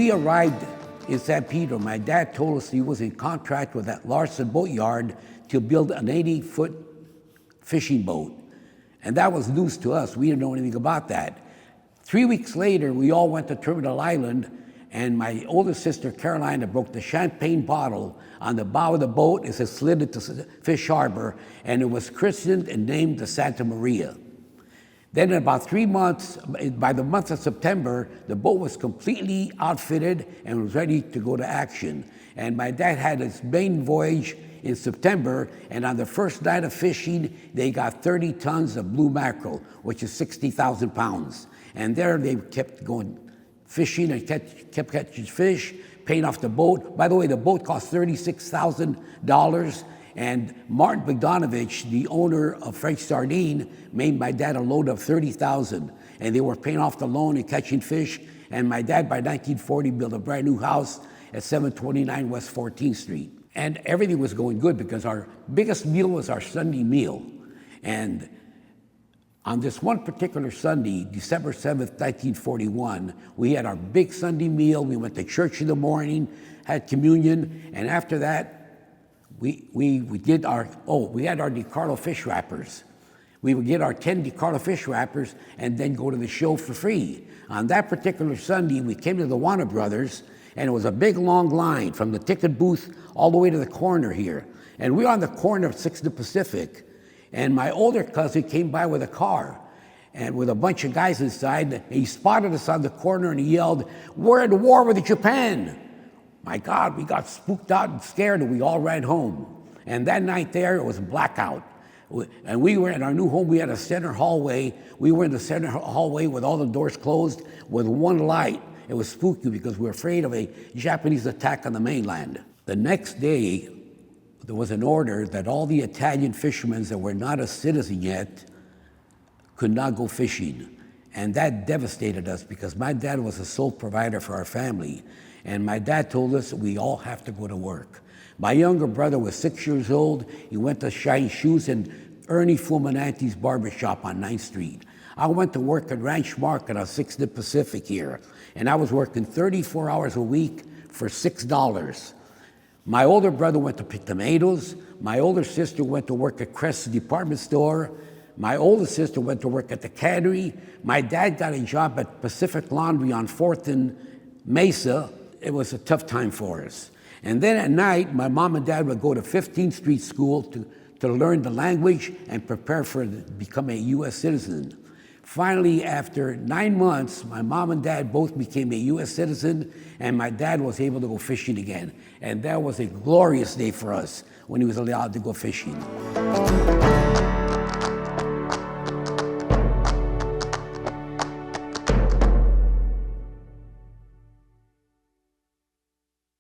we arrived in San Pedro, my dad told us he was in contract with that Larson Boat Yard to build an 80-foot fishing boat. And that was news to us. We didn't know anything about that. 3 weeks later, we all went to Terminal Island, and my older sister, Carolina, broke the champagne bottle on the bow of the boat as it slid into Fish Harbor, and it was christened and named the Santa Maria. Then in about 3 months, by the month of September, the boat was completely outfitted and was ready to go to action. And my dad had his main voyage in September, and on the first night of fishing, they got 30 tons of blue mackerel, which is 60,000 pounds. And there they kept going fishing and kept catching fish, paying off the boat. By the way, the boat cost $36,000, and Martin Bogdanovich, the owner of French Sardine, made my dad a load of $30,000, and they were paying off the loan and catching fish. And my dad, by 1940, built a brand new house at 729 West 14th Street. And everything was going good because our biggest meal was our Sunday meal. And on this one particular Sunday, December 7th, 1941, we had our big Sunday meal. We went to church in the morning, had communion, and after that, we had our DiCarlo fish wrappers. We would get our 10 DiCarlo fish wrappers and then go to the show for free. On that particular Sunday, we came to the Warner Brothers, and it was a big long line from the ticket booth all the way to the corner here. And we were on the corner of 6th and Pacific, and my older cousin came by with a car and with a bunch of guys inside. And he spotted us on the corner and he yelled, "We're at war with Japan." My God, we got spooked out and scared, and we all ran home. And that night there, it was blackout. And we were in our new home. We had a center hallway. We were in the center hallway with all the doors closed with one light. It was spooky because we were afraid of a Japanese attack on the mainland. The next day, there was an order that all the Italian fishermen that were not a citizen yet could not go fishing. And that devastated us because my dad was the sole provider for our family. And my dad told us we all have to go to work. My younger brother was 6 years old. He went to shine shoes in Ernie Fulminante's barbershop on 9th Street. I went to work at Ranch Market on 6th and Pacific here, and I was working 34 hours a week for $6. My older brother went to pick tomatoes. My older sister went to work at Crest's department store. My older sister went to work at the cannery. My dad got a job at Pacific Laundry on 4th and Mesa. It was a tough time for us. And then at night, my mom and dad would go to 15th Street School to learn the language and prepare for become a U.S. citizen. Finally, after 9 months, my mom and dad both became a U.S. citizen, and my dad was able to go fishing again. And that was a glorious day for us when he was allowed to go fishing.